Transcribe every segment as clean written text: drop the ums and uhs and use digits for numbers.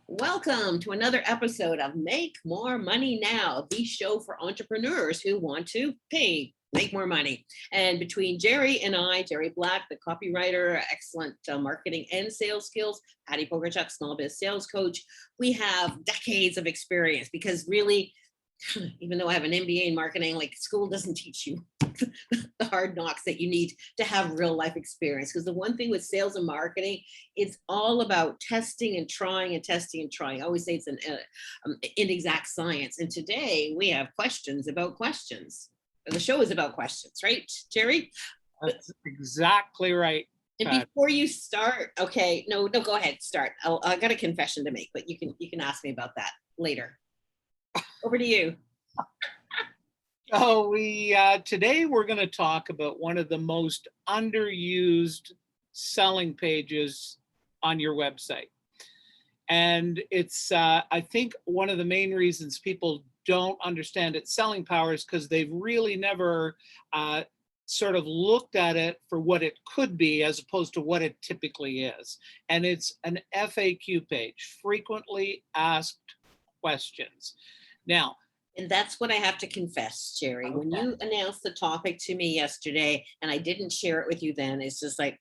Welcome to another episode of Make More Money Now, the show for entrepreneurs who want to make more money. And between Gerry and I, Gerry Black, the copywriter, excellent marketing and sales skills, Patti Pokorchak, small biz sales coach, we have decades of experience because really, even though I have an MBA in marketing, like school doesn't teach you the hard knocks that you need to have real life experience. Because the one thing with sales and marketing, it's all about testing and trying and testing and trying. I always say it's an inexact science. And today we have questions about questions. The show is about questions, right, Gerry? That's exactly right. And before you start, okay, no, go ahead, start. I got a confession to make, but you can ask me about that later. Over to you. Oh, today we're going to talk about one of the most underused selling pages on your website. And it's, I think one of the main reasons people don't understand its selling power is because they've really never sort of looked at it for what it could be as opposed to what it typically is. And it's an FAQ page, frequently asked questions. Now, and that's what I have to confess, Gerry. Okay. When you announced the topic to me yesterday and I didn't share it with you then, it's just like,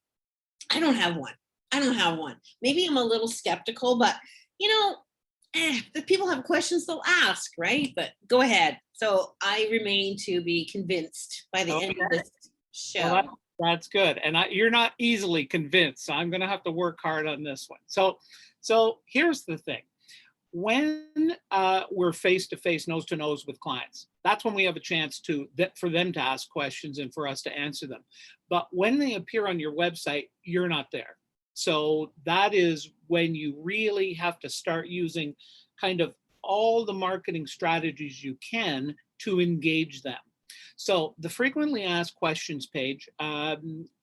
I don't have one. Maybe I'm a little skeptical, but if people have questions, they'll ask, right? But go ahead. So I remain to be convinced by the end of this show. Well, that's good. And you're not easily convinced. So I'm going to have to work hard on this one. So here's the thing. When we're face-to-face, nose-to-nose with clients, that's when we have a chance for them to ask questions and for us to answer them. But when they appear on your website, you're not there. So that is when you really have to start using kind of all the marketing strategies you can to engage them. So the frequently asked questions page,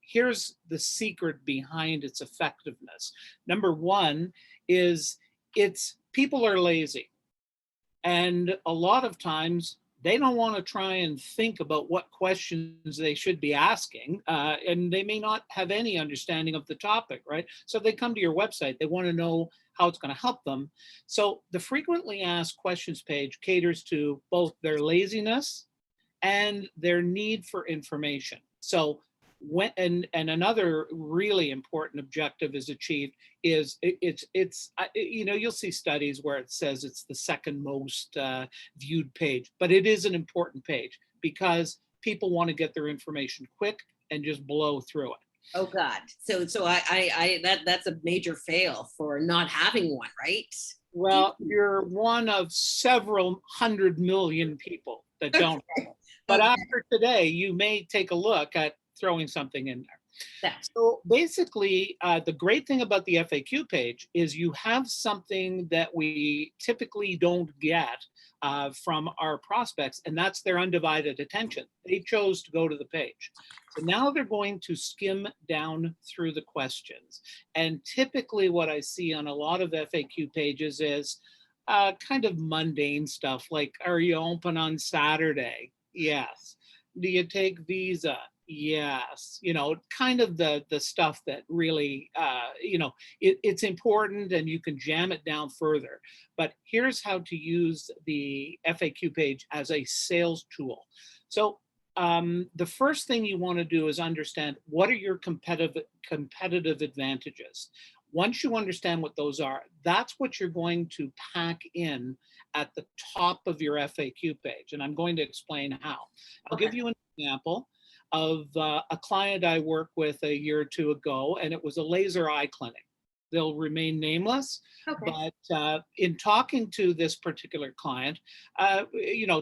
here's the secret behind its effectiveness. Number one is people are lazy, and a lot of times they don't want to try and think about what questions they should be asking, and they may not have any understanding of the topic, right? So they come to your website, they want to know how it's going to help them. So the frequently asked questions page caters to both their laziness and their need for information. So and another really important objective is achieved is you'll see studies where it says it's the second most viewed page, but it is an important page because people want to get their information quick and just blow through it. Oh God. So that's a major fail for not having one, right? Well, you're one of several 100 million people that don't have it. But after today, you may take a look at throwing something in there. Yeah. So basically, the great thing about the FAQ page is you have something that we typically don't get from our prospects, and that's their undivided attention. They chose to go to the page. So now they're going to skim down through the questions. And typically what I see on a lot of FAQ pages is kind of mundane stuff like, are you open on Saturday? Yes. Do you take Visa? Yes. Kind of the stuff that really, it's important and you can jam it down further. But here's how to use the FAQ page as a sales tool. So the first thing you want to do is understand what are your competitive advantages. Once you understand what those are, that's what you're going to pack in at the top of your FAQ page. And I'm going to explain how. I'll give you an example of a client I worked with a year or two ago, and it was a laser eye clinic. They'll remain nameless, but in talking to this particular client,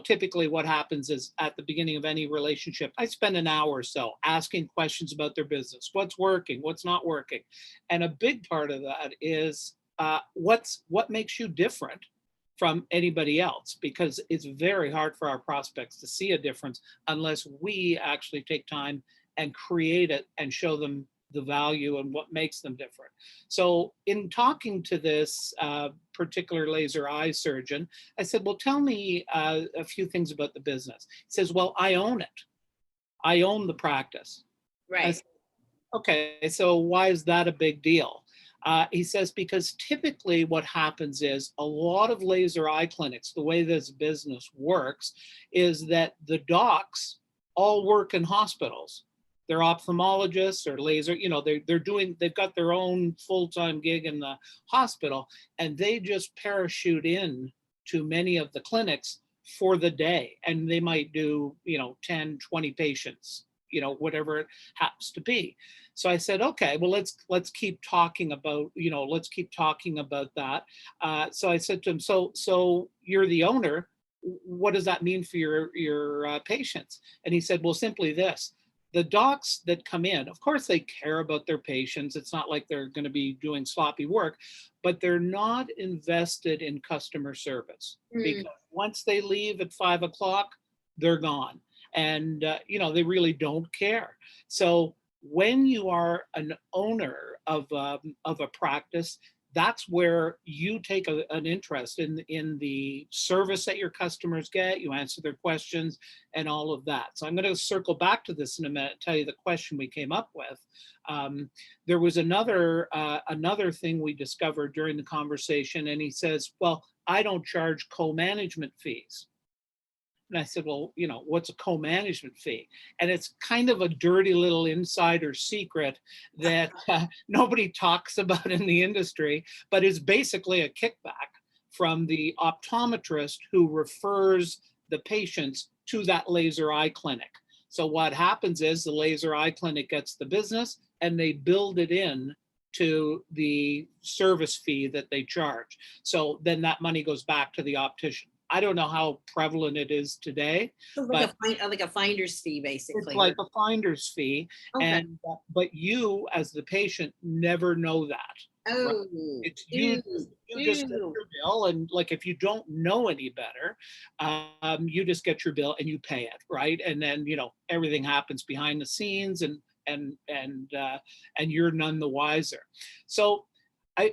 typically what happens is at the beginning of any relationship, I spend an hour or so asking questions about their business, what's working, what's not working. And a big part of that is what makes you different from anybody else, because it's very hard for our prospects to see a difference unless we actually take time and create it and show them the value and what makes them different. So in talking to this particular laser eye surgeon, I said, well, tell me a few things about the business. He says, well, I own it. I own the practice. Right. Said, okay, so why is that a big deal? He says, because typically what happens is a lot of laser eye clinics, the way this business works is that the docs all work in hospitals. They're ophthalmologists or laser, they've got their own full-time gig in the hospital, and they just parachute in to many of the clinics for the day. And they might do, 10, 20 patients, whatever it happens to be. So I said, okay, well, let's keep talking about, that. So I said to him, so you're the owner. What does that mean for your patients? And he said, well, simply this. The docs that come in, of course, they care about their patients. It's not like they're going to be doing sloppy work, but they're not invested in customer service because once they leave at 5 o'clock, they're gone. And, they really don't care. So when you are an owner of a practice, that's where you take an interest in the service that your customers get. You answer their questions and all of that. So I'm going to circle back to this in a minute, tell you the question we came up with. There was another thing we discovered during the conversation, and he says, well, I don't charge co-management fees. And I said, well, what's a co-management fee? And it's kind of a dirty little insider secret that nobody talks about in the industry, but it's basically a kickback from the optometrist who refers the patients to that laser eye clinic. So what happens is the laser eye clinic gets the business and they build it in to the service fee that they charge. So then that money goes back to the optician. I don't know how prevalent it is today. So like a finder's fee, basically. It's like a finder's fee. Okay. But you as the patient never know that. Oh, right? It's you just get your bill, and like if you don't know any better, you just get your bill and you pay it, right? And then everything happens behind the scenes, and you're none the wiser. So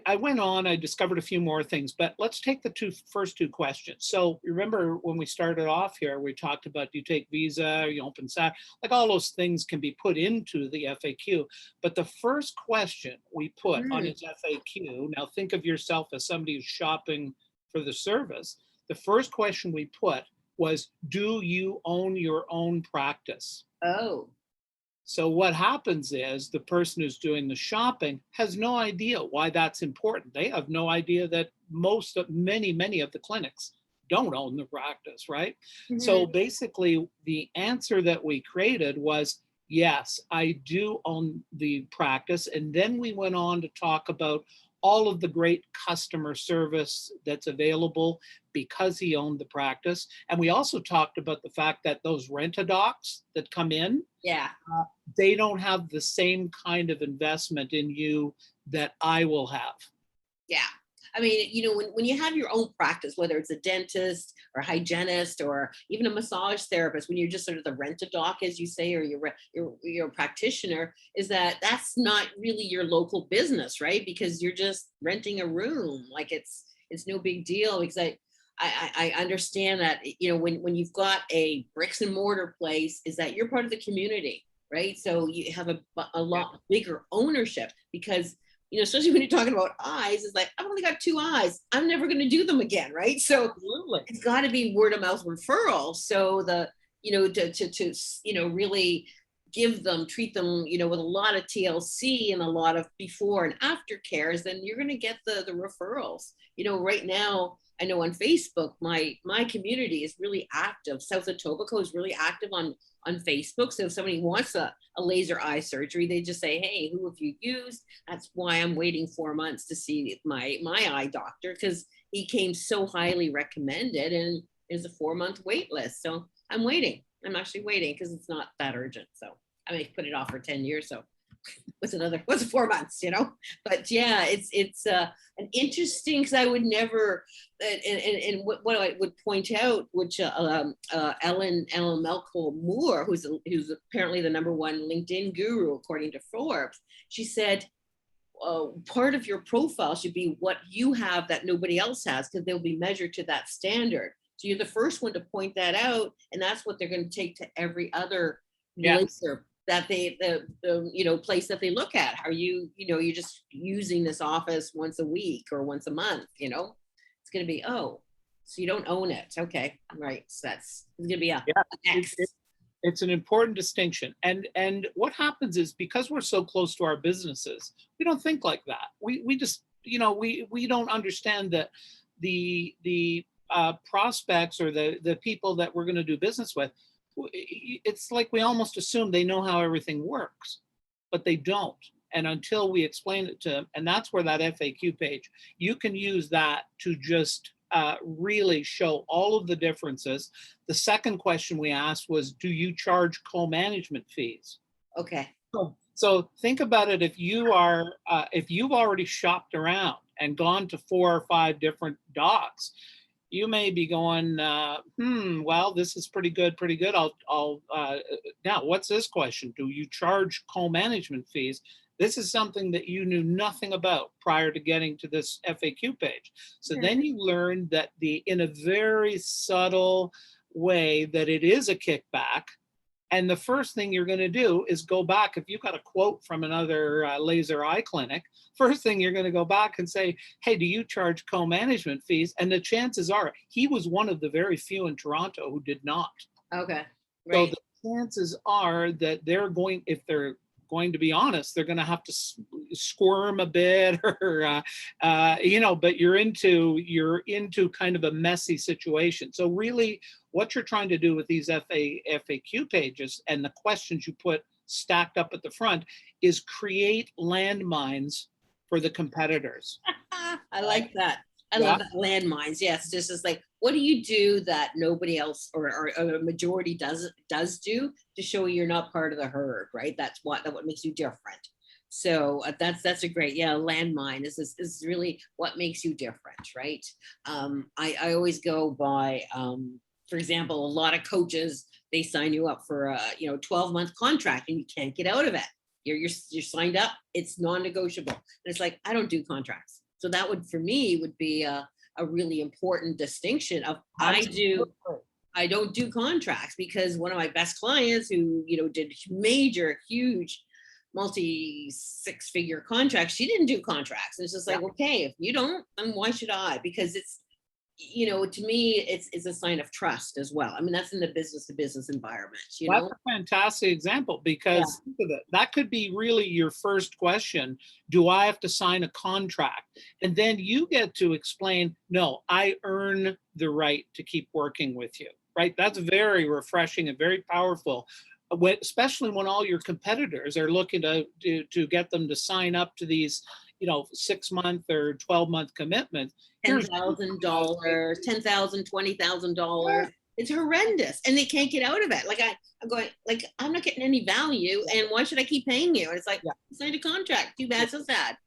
I went on, I discovered a few more things, but let's take the first two questions. So remember when we started off here, we talked about, do you take Visa, you open SAT, like all those things can be put into the FAQ. But the first question we put on his FAQ, now think of yourself as somebody who's shopping for the service. The first question we put was, do you own your own practice? Oh. So what happens is the person who's doing the shopping has no idea why that's important. They have no idea that many of the clinics don't own the practice, right? Mm-hmm. So basically the answer that we created was, yes, I do own the practice. And then we went on to talk about all of the great customer service that's available because he owned the practice. And we also talked about the fact that those rent-a-docs that come in, they don't have the same kind of investment in you that I will have. Yeah. I mean, when you have your own practice, whether it's a dentist or a hygienist or even a massage therapist, when you're just sort of the rent-a-doc, as you say, or you're a practitioner, that's not really your local business, right? Because you're just renting a room. Like it's no big deal, because I understand that, when you've got a bricks and mortar place, is that you're part of the community, right? So you have a lot bigger ownership, because especially when you're talking about eyes, it's like, I've only got 2 eyes. I'm never going to do them again, right? So It's got to be word of mouth referral. So to really treat them, with a lot of TLC and a lot of before and after cares, then you're going to get the referrals. Right now, I know on Facebook, my community is really active. South Etobicoke is really active on Facebook. So if somebody wants a laser eye surgery, they just say, hey, who have you used? That's why I'm waiting 4 months to see my eye doctor, because he came so highly recommended, and there's a 4-month wait list. So I'm waiting. I'm actually waiting because it's not that urgent. So I may put it off for 10 years. So what's 4 months, But yeah, it's an interesting, because I would never, and what I would point out, which Ellen Melko Moore, who's apparently the #1 LinkedIn guru according to Forbes, she said, part of your profile should be what you have that nobody else has, because they'll be measured to that standard. So you're the first one to point that out, and that's what they're going to take to every other laser that the place that they look at. Are you, you're just using this office once a week or once a month, it's going to be, oh, so you don't own it. Okay. Right. So it's going to be an X. It's an important distinction. And what happens is, because we're so close to our businesses, we don't think like that. We just, we don't understand that the prospects or the people that we're going to do business with, it's like we almost assume they know how everything works, but they don't. And until we explain it to them, and that's where that FAQ page, you can use that to just really show all of the differences. The second question we asked was, do you charge co-management fees? Okay. So think about it. If you are, if you've already shopped around and gone to 4 or 5 different docs, you may be going, well, this is pretty good. I'll now, what's this question? Do you charge co-management fees? This is something that you knew nothing about prior to getting to this FAQ page. So then you learn that in a very subtle way, that it is a kickback. And the first thing you're going to do is go back. If you've got a quote from another laser eye clinic, first thing you're going to go back and say, hey, do you charge co-management fees? And the chances are he was one of the very few in Toronto who did not. Okay. Right. So the chances are that they're going, if they're going to be honest, they're going to have to squirm a bit, or but you're into kind of a messy situation. So really, what you're trying to do with these FAQ pages and the questions you put stacked up at the front is create landmines for the competitors. I like that. I love that, landmines. Yes, just as like, what do you do that nobody else or a majority does do to show you're not part of the herd, right? That's what makes you different. So that's a great, landmine is really what makes you different, right? I always go by, for example, a lot of coaches, they sign you up for a 12-month contract and you can't get out of it. You're signed up, it's non-negotiable. And it's like, I don't do contracts. So that would, for me, would be a really important distinction of I don't do contracts, because one of my best clients who, did major, huge, multi-6-figure contracts, she didn't do contracts. It's just like, okay, if you don't, then why should I? Because it's, to me, it's a sign of trust as well. I mean, that's in the business to business environment. That's a fantastic example, because that could be really your first question. Do I have to sign a contract? And then you get to explain, no, I earn the right to keep working with you, right? That's very refreshing and very powerful, especially when all your competitors are looking to get them to sign up to these 6-month or 12-month commitments. $10,000, $10,000, $20,000. It's horrendous, and they can't get out of it. Like I'm going, like, I'm not getting any value, and why should I keep paying you? And it's like, signed a contract. Too bad, so sad.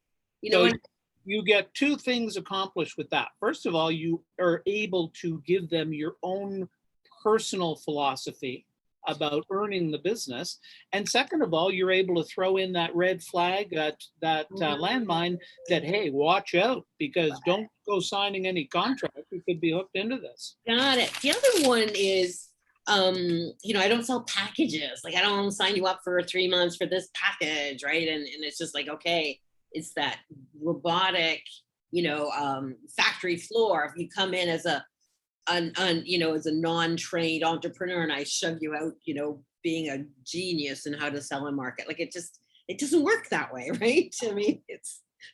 You get 2 things accomplished with that. First of all, you are able to give them your own personal philosophy about earning the business, and second of all, you're able to throw in that red flag, that landmine, that hey, watch out, because don't go signing any contract. You could be hooked into this. Got it. The other one is, I don't sell packages. Like, I don't sign you up for 3 months for this package, right? And it's just like, okay, it's that robotic, factory floor. If you come in as as a non-trained entrepreneur and I shove you out, being a genius in how to sell and market, like it doesn't work that way, right? I mean,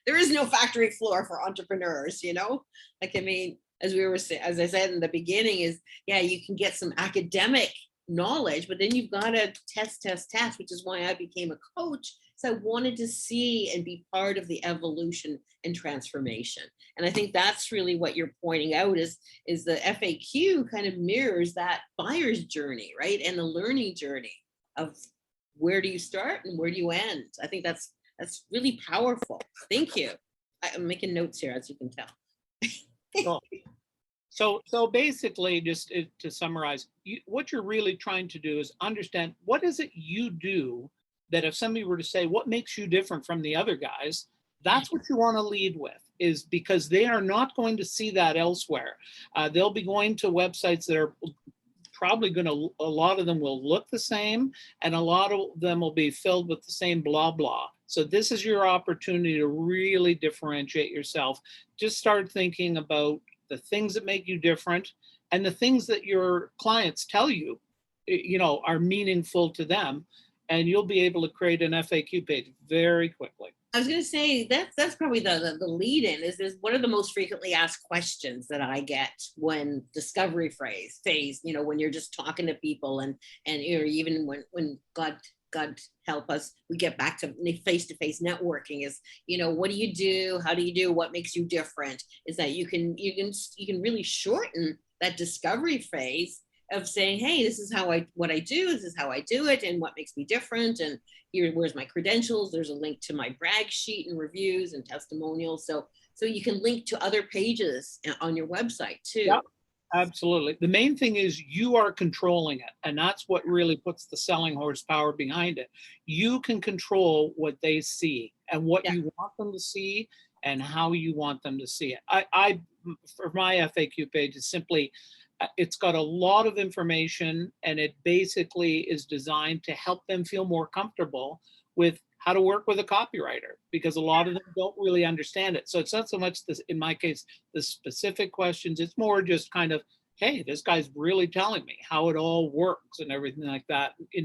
there is no factory floor for entrepreneurs, like, I mean, as I said in the beginning, is you can get some academic knowledge, but then you've got to test, which is why I became a coach. So I wanted to see and be part of the evolution and transformation. And I think that's really what you're pointing out is the FAQ kind of mirrors that buyer's journey, right? And the learning journey of where do you start and where do you end? I think that's really powerful. Thank you. I'm making notes here, as you can tell. So basically, just to summarize, what you're really trying to do is understand, what is it you do that if somebody were to say, what makes you different from the other guys, that's what you want to lead with, is because they are not going to see that elsewhere. They'll be going to websites that are probably going to, a lot of them will look the same, and a lot of them will be filled with the same blah, blah. So this is your opportunity to really differentiate yourself. Just start thinking about the things that make you different and the things that your clients tell you, are meaningful to them. And you'll be able to create an FAQ page very quickly. I was going to say that's probably the lead in is what are the most frequently asked questions that I get when discovery phase, when you're just talking to people and even when God help us, we get back to face-to-face networking is, what do you do? How do you do? What makes you different? Is that you can really shorten that discovery phase of saying, hey, this is what I do, this is how I do it, and what makes me different, and where's my credentials. There's a link to my brag sheet and reviews and testimonials, so you can link to other pages on your website too. Yep, absolutely. The main thing is you are controlling it, and that's what really puts the selling horsepower behind it. You can control what they see and what you want them to see and how you want them to see it. I for my FAQ page is simply, it's got a lot of information, and it basically is designed to help them feel more comfortable with how to work with a copywriter, because a lot of them don't really understand it. So it's not so much this, in my case, the specific questions. It's more just kind of, hey, this guy's really telling me how it all works and everything like that. I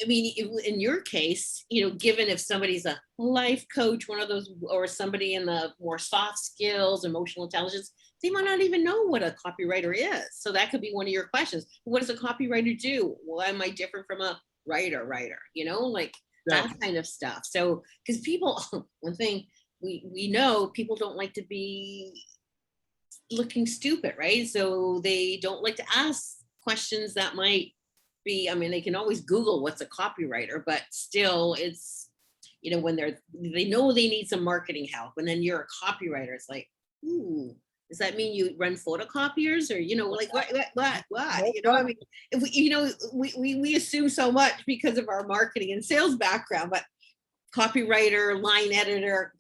mean, in your case, given if somebody's a life coach, one of those, or somebody in the more soft skills, emotional intelligence, they might not even know what a copywriter is. So that could be one of your questions. What does a copywriter do? Why am I different from a writer? That kind of stuff. So, because people, one thing we know, people don't like to be looking stupid, right? So they don't like to ask questions that might be, they can always Google what's a copywriter, but still it's, when they know they need some marketing help, and then you're a copywriter, it's like, ooh, does that mean you run photocopiers, or what? We assume so much because of our marketing and sales background, but copywriter, line editor,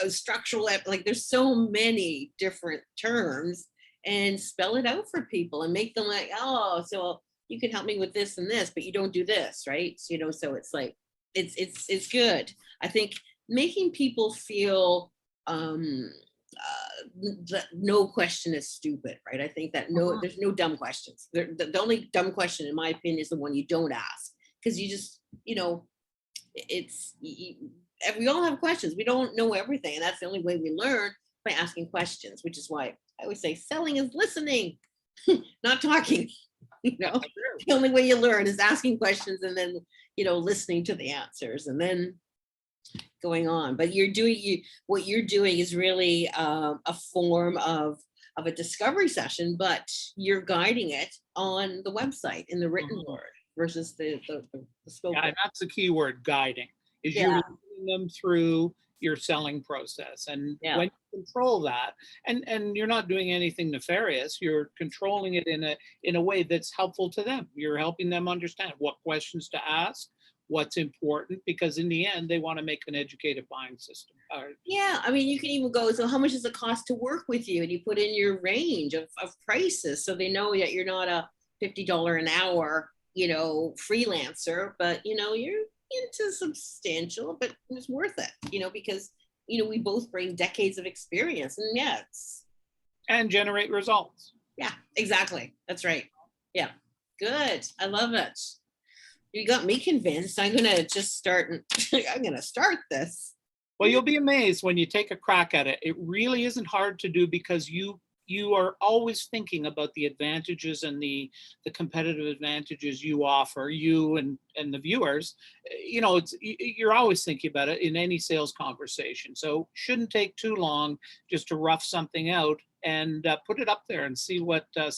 structural, there's so many different terms, and spell it out for people and make them like, oh, so you can help me with this and this, but you don't do this, right? So it's like, it's good. I think making people feel that no question is stupid, right? I think that there's no dumb questions. The only dumb question, in my opinion, is the one you don't ask, because you just, we all have questions. We don't know everything, and that's the only way we learn, by asking questions, which is why I always say selling is listening, not talking. The only way you learn is asking questions, and then listening to the answers, and then going on. But what you're doing is really a form of a discovery session, but you're guiding it on the website in the written word versus the spoken. Yeah, and that's the key word, guiding, is you're leading them through your selling process. And when you control that, and you're not doing anything nefarious, you're controlling it in a way that's helpful to them. You're helping them understand what questions to ask, what's important, because in the end, they want to make an educated buying system. You can even go, so how much does it cost to work with you? And you put in your range of prices, so they know that you're not a $50 an hour, freelancer, but you're into substantial, but it's worth it, because we both bring decades of experience, and generate results. Yeah, exactly. That's right. Yeah, good. I love it. You got me convinced. I'm gonna just start. I'm gonna start this. Well, you'll be amazed when you take a crack at it. It really isn't hard to do, because you are always thinking about the advantages and the competitive advantages you offer, you and the viewers. You're always thinking about it in any sales conversation. So shouldn't take too long just to rough something out and put it up there and see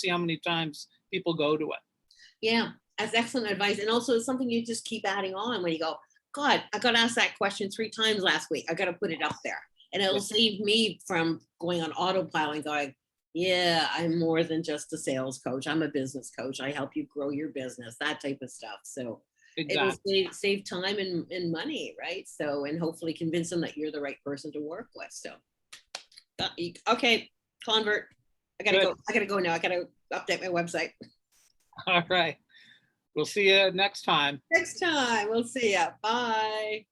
how many times people go to it. Yeah, that's excellent advice. And also it's something you just keep adding on when you go, God, I got asked that question 3 times last week. I got to put it up there. And it'll save me from going on autopilot and going, yeah, I'm more than just a sales coach. I'm a business coach. I help you grow your business, that type of stuff. So exactly. It'll save time and money, right? So, and hopefully convince them that you're the right person to work with. So, okay, convert. I gotta go now. I gotta update my website. All right. We'll see you next time. Next time, we'll see ya. Bye.